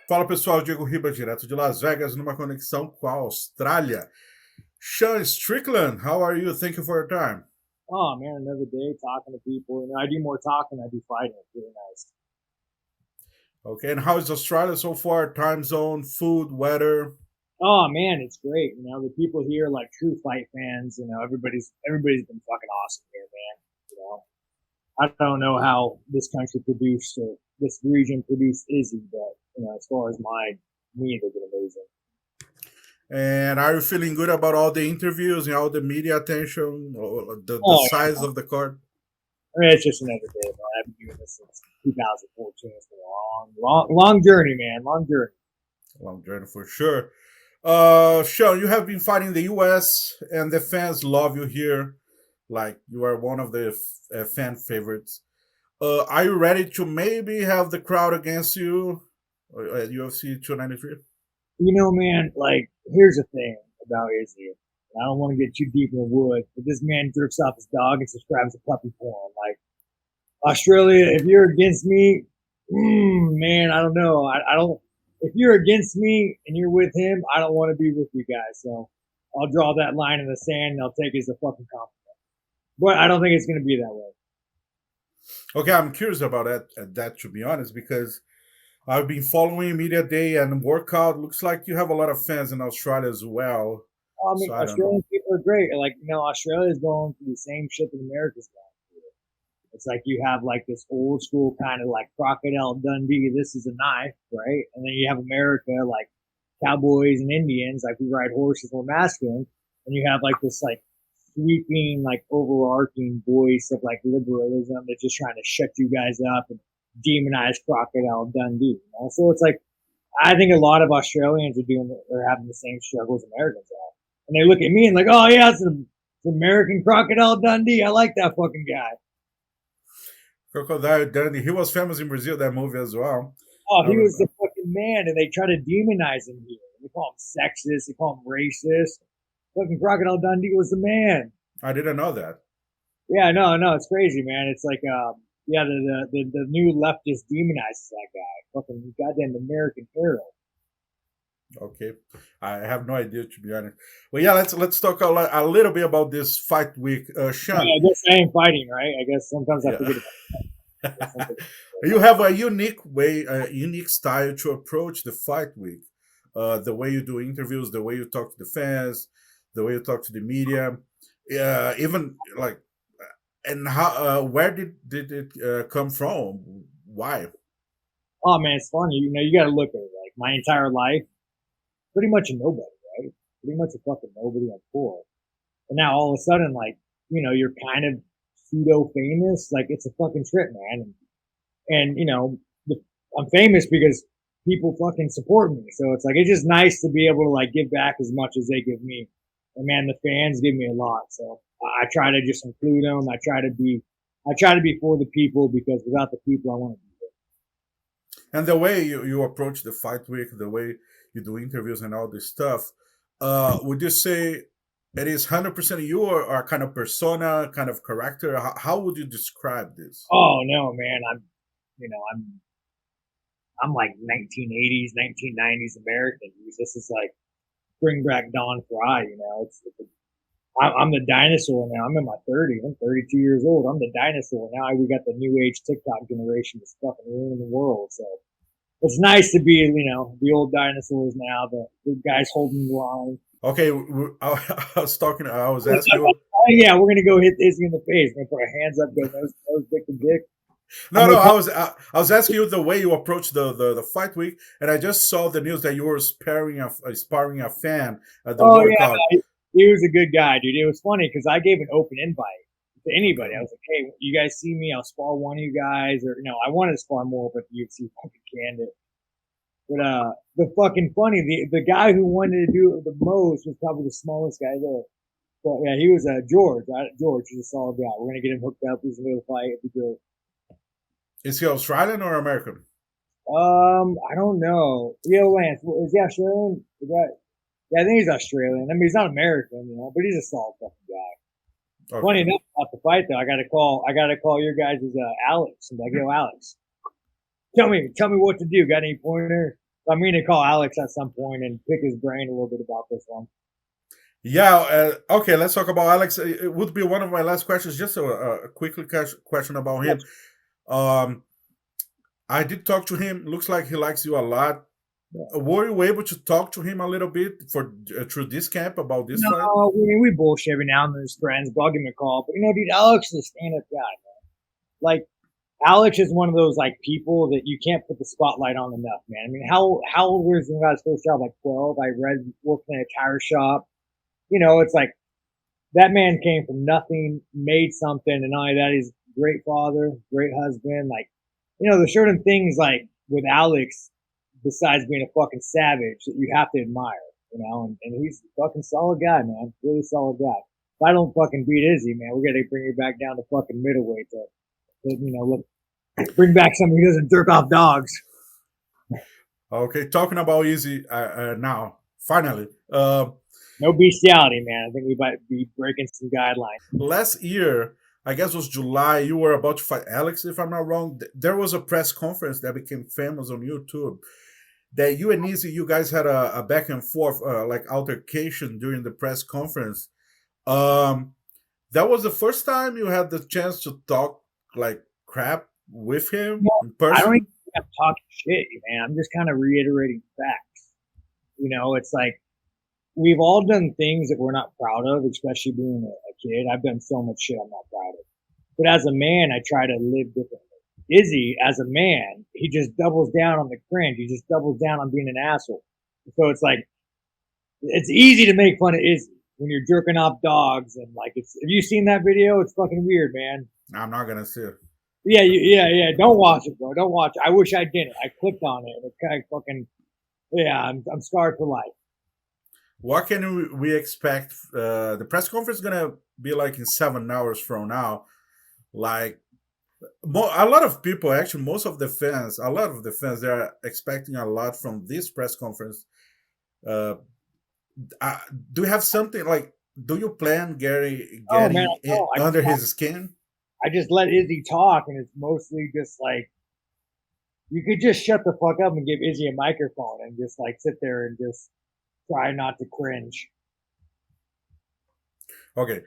Fala pessoal, Diego Ribas, direto de Las Vegas, numa conexão com a Austrália. Sean Strickland, how are you? Thank you for your time. Oh man, another day talking to people. I do more talking than I do fighting. It's really nice. Okay, and how is Australia so far? Time zone, food, weather? Oh man, it's great. The people here like true fight fans. Everybody's been fucking awesome here, man. I don't know how this country produced or this region produced Izzy, but as far as me, they've been amazing. And are you feeling good about all the interviews and all the media attention, or the Oh size yeah, of the card? I mean, it's just another day, bro. I've been doing this since 2014. It's been a long journey, man. Long journey. Long journey for sure. Sean, you have been fighting the US, and the fans love you here. Like, you are one of the fan favorites. Are you ready to maybe have the crowd against you at UFC 293? Man, like, here's the thing about Izzy. I don't want to get too deep in the woods, but this man jerks off his dog and subscribes to puppy porn. Like, Australia, if you're against me, man, I don't know. I don't. If you're against me and you're with him, I don't want to be with you guys. So I'll draw that line in the sand and I'll take it as a fucking compliment. But I don't think it's going to be that way. Okay, I'm curious about that to be honest, because I've been following Media Day and workout. Looks like you have a lot of fans in Australia as well. I mean, So I don't know. Australian people are great. Like, Australia is going through the same shit that America's going through. It's like you have like this old school kind of like Crocodile Dundee. This is a knife, right? And then you have America, like cowboys and Indians, like we ride horses, we're masculine, and you have like this like sweeping, like overarching voice of like liberalism that's just trying to shut you guys up and demonize Crocodile Dundee. So it's like I think a lot of Australians are having the same struggles Americans have, and they look at me and like, oh yeah, it's an American Crocodile Dundee. I like that fucking guy. Crocodile Dundee, he was famous in Brazil, that movie as well. Oh, I he was remember. the fucking man, and they try to demonize him here. They call him sexist. They call him racist. Fucking Crocodile Dundee was the man. I didn't know that. Yeah, no, it's crazy, man. It's like, yeah, the new leftist demonizes that guy. Fucking goddamn American hero. Okay, I have no idea to be honest. Well, yeah, let's talk a little bit about this fight week, Sean. I guess I ain't fighting, right? I guess sometimes I Yeah. forget about that. You have a unique way, a unique style to approach the fight week. The way you do interviews, the way you talk to the fans, the way you talk to the media, even like, and how, where did it come from? Why? Oh man, it's funny. You got to look at it. Like my entire life, pretty much a nobody, right? Pretty much a fucking nobody on tour. And now all of a sudden, like, you're kind of pseudo famous. Like it's a fucking trip, man. And I'm famous because people fucking support me. So it's like it's just nice to be able to like give back as much as they give me. And man, the fans give me a lot. So I try to just include them. I try to be for the people because without the people, I want to be And the way you approach the fight week, the way you do interviews and all this stuff, would you say it is 100% you, or kind of persona, kind of character? How would you describe this? Oh no, man, you know, I'm I'm like 1980s, 1990s American. This is like bring back Don Fry. I'm the dinosaur now. I'm in my 30s. I'm 32 years old. I'm the dinosaur now. We got the new age TikTok generation that's fucking ruining the world. So it's nice to be, the old dinosaurs now. The guys holding the line. Okay, I was talking. I was asking you. Oh yeah, we're gonna go hit Izzy in the face. We're gonna put our hands up, go nose, dick to dick. I'm No, no, gonna call. I was asking you the way you approach the fight week, and I just saw the news that you were sparring a fan at the Oh yeah, workout. he was a good guy, dude. It was funny because I gave an open invite to Okay, anybody. I was like, hey, you guys see me? I'll spar one of you guys, or I wanted to spar more, but the UFC fucking canned it. But the fucking funny, the guy who wanted to do it the most was probably the smallest guy there. But yeah, he was George. George is a solid guy. We're gonna get him hooked up. He's gonna fight. It'd be great. is he Australian or American? I don't know. Yo, Lance, is he Australian? Yeah, I think he's Australian. I mean, he's not American, but he's a solid fucking guy. Funny Okay. enough, about the fight though, I gotta call your guys' Alex. I'm like, yo, Alex, tell me what to do. Got any pointer? I'm going to call Alex at some point and pick his brain a little bit about this one. Yeah. Okay. Let's talk about Alex. It would be one of my last questions. Just a quickly question about him. I did talk to him. Looks like he likes you a lot. Yeah. Were you able to talk to him a little bit through this camp about this fight? No, we bullshit every now and then as friends, but I'll give him a call. But dude, Alex is a stand-up guy, man. Like, Alex is one of those like people that you can't put the spotlight on enough, man. I mean, how old was he when he got his first job? Like 12. I read working in a tire shop. It's like that man came from nothing, made something, and not only that, he's a great father, great husband. Like, there's certain things like with Alex, besides being a fucking savage, that you have to admire, and he's a fucking solid guy, man. Really solid guy. If I don't fucking beat Izzy, man, we got to bring you back down to fucking middleweight to look, bring back somebody who doesn't jerk off dogs. Okay, talking about Izzy now, finally. No bestiality, man. I think we might be breaking some guidelines. Last year, I guess it was July, you were about to fight Alex, if I'm not wrong. There was a press conference that became famous on YouTube that you and Izzy, you guys had a back and forth, like altercation during the press conference. That was the first time you had the chance to talk like crap with him in person? I don't even think I'm talking shit, man. I'm just kind of reiterating facts. It's like we've all done things that we're not proud of, especially being a kid. I've done so much shit I'm not proud of. But as a man, I try to live differently. Izzy, as a man, he just doubles down on the cringe. He just doubles down on being an asshole. So it's like, it's easy to make fun of Izzy when you're jerking off dogs and like have you seen that video? It's fucking weird, man. I'm not gonna see it. Yeah. Don't watch it, bro. Don't watch it. I wish I didn't. I clicked on it and it kind of fucking I'm scarred for life. What can we expect? The press conference is gonna be like in 7 hours from now. Like a lot of people, actually, most of the fans, they're expecting a lot from this press conference. Do you have something like? Do you plan getting under his skin? I just let Izzy talk, and it's mostly just like you could just shut the fuck up and give Izzy a microphone and just like sit there and just try not to cringe. Okay.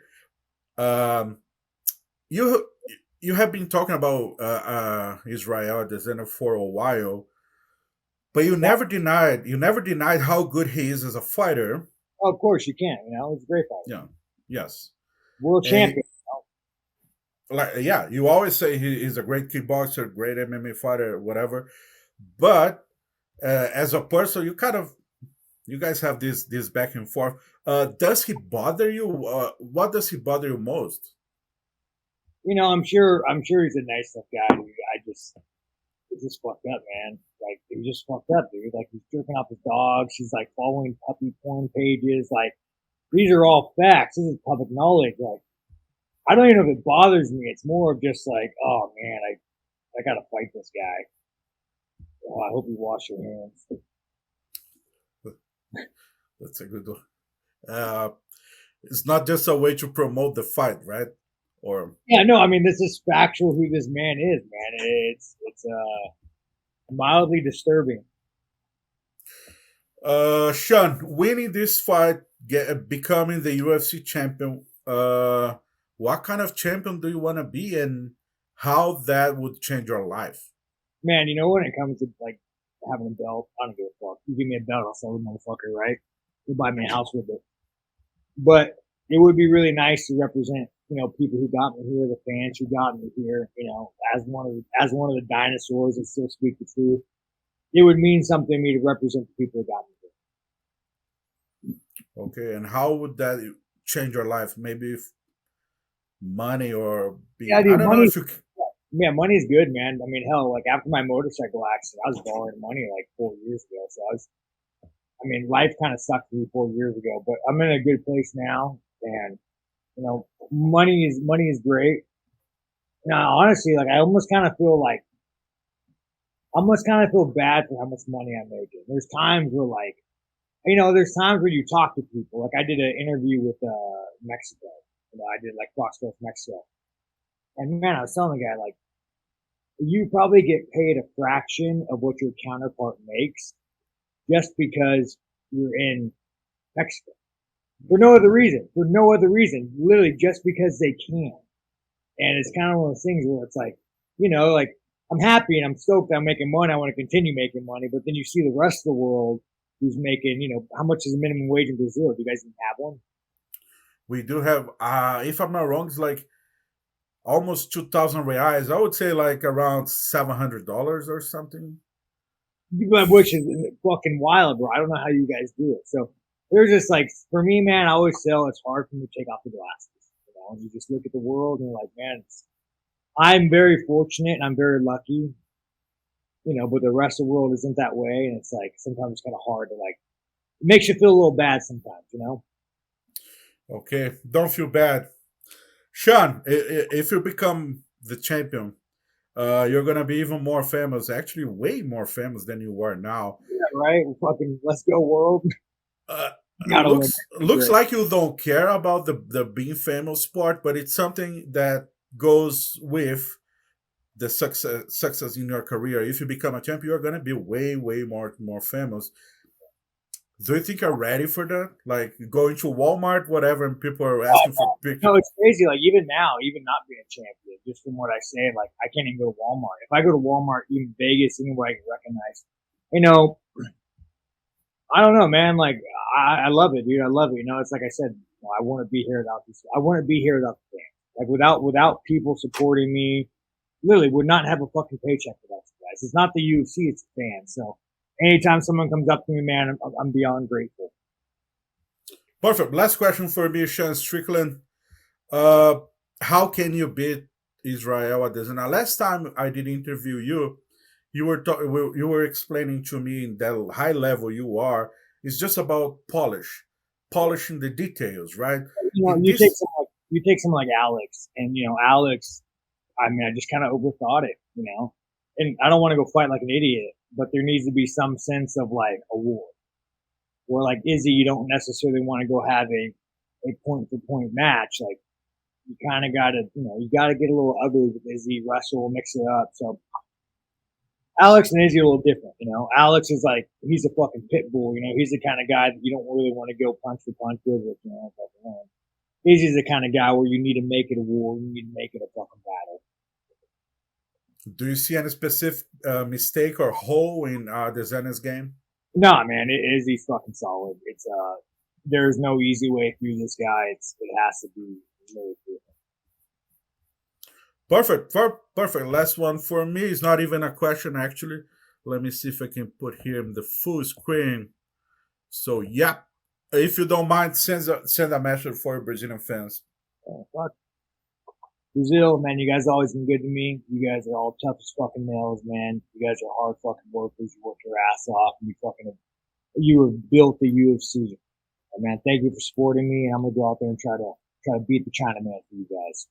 You have been talking about Israel Adesanya for a while, but you never denied how good he is as a fighter. Oh, of course you can't. He's a great fighter. Yeah. Yes. World champion. You always say he's a great kickboxer, great MMA fighter, whatever. But as a person, you guys have this back and forth. Does he bother you? What does he bother you most? I'm sure he's a nice enough guy. It's just fucked up, man. Like, it was just fucked up, dude. Like, he's jerking off his dogs. He's like following puppy porn pages. Like, these are all facts. This is public knowledge. Like, I don't even know if it bothers me. It's more of just like, oh man, I gotta fight this guy. Oh, I hope you wash your hands. That's a good one. It's not just a way to promote the fight, right? Or this is factual who this man is, man. It's mildly disturbing. Sean, winning this fight, becoming the UFC champion, what kind of champion do you want to be, and how that would change your life? Man, when it comes to like having a belt, I don't give a fuck. You give me a belt, I'll sell the motherfucker, right? You buy me a house with it. But it would be really nice to represent, people who got me here, the fans who got me here, as one of the dinosaurs that still speak the truth. It would mean something to me to represent the people who got me here. Okay, and how would that change your life? Maybe if money or I don't know if you. Yeah, money's good, man. I mean, hell, like after my motorcycle accident, I was borrowing money like 4 years ago. So life kind of sucked me 4 years ago, but I'm in a good place now, and money is great. Now, honestly, like I almost kind of feel bad for how much money I'm making. There's times where you talk to people. Like I did an interview with Mexico. I did like Fox Sports Mexico. And man, I was telling the guy, like, you probably get paid a fraction of what your counterpart makes, just because you're in Mexico. For no other reason. For no other reason. Literally just because they can. And it's kind of one of those things where it's like, you know, like I'm happy and I'm stoked I'm making money. I want to continue making money. But then you see the rest of the world who's making, you know, how much is the minimum wage in Brazil? Do you guys even have one? We do have, if I'm not wrong, it's like almost 2,000 reais. I would say like around $700 or something. Which is fucking wild, bro. I don't know how you guys do it. So there's just like, for me, man, I always say it's hard for me to take off the glasses. You know, and you just look at the world and you're like, man, I'm very fortunate and I'm very lucky, you know, but the rest of the world isn't that way. And it's like, sometimes it's kind of hard to like, it makes you feel a little bad sometimes, you know? Okay, don't feel bad. Sean, if you become the champion, you're gonna be even more famous. Actually, way more famous than you are now. Yeah, right? Fucking let's go world. Uh, Gotta win. looks like you don't care about the being famous part, but it's something that goes with the success in your career. If you become a champion, you're gonna be way more famous. Do you think you're ready for that? Like going to Walmart, whatever, and people are asking for pictures. No, it's crazy. Like even now, even not being a champion, just from what I say, like I can't even go to Walmart. If I go to Walmart, even Vegas, anywhere I can recognize, you know, I don't know, man. Like I love it, dude. I love it. You know, it's like I said, you know, I want to be here without this. I want to be here without the fans. Like without people supporting me, literally would not have a fucking paycheck for that, guys. It's not the UFC, it's the fans. So anytime someone comes up to me, man, I'm beyond grateful. Perfect. Last question for me, Sean Strickland. How can you beat Israel Adesanya? Last time I did interview you, you were explaining to me in that high level you are. It's just about polishing the details, right? You know, you take someone like Alex, and you know Alex. I mean, I just kind of overthought it, you know. And I don't want to go fight like an idiot, but there needs to be some sense of like a war. Where like Izzy, you don't necessarily want to go have a point for point match. Like you kind of got to, you know, you got to get a little ugly with Izzy, wrestle, mix it up. So Alex and Izzy are a little different, you know. Alex is like he's a fucking pit bull, you know. He's the kind of guy that you don't really want to go punch for punch with, you know. Izzy's the kind of guy where you need to make it a war, you need to make it a fucking battle. Do you see any specific mistake or hole in Adesanya's game? No, man, Izzy's fucking solid. It's there's no easy way through this guy. It has to be really good. Perfect. Last one for me. It's not even a question, actually. Let me see if I can put here in the full screen. So, yeah. If you don't mind, send a message for Brazilian fans. Fuck. Brazil, man, you guys always been good to me. You guys are all tough as fucking nails, man. You guys are hard fucking workers. You work your ass off, and you have built the UFC. And man, thank you for supporting me. And I'm gonna go out there and try to beat the Chinaman for you guys.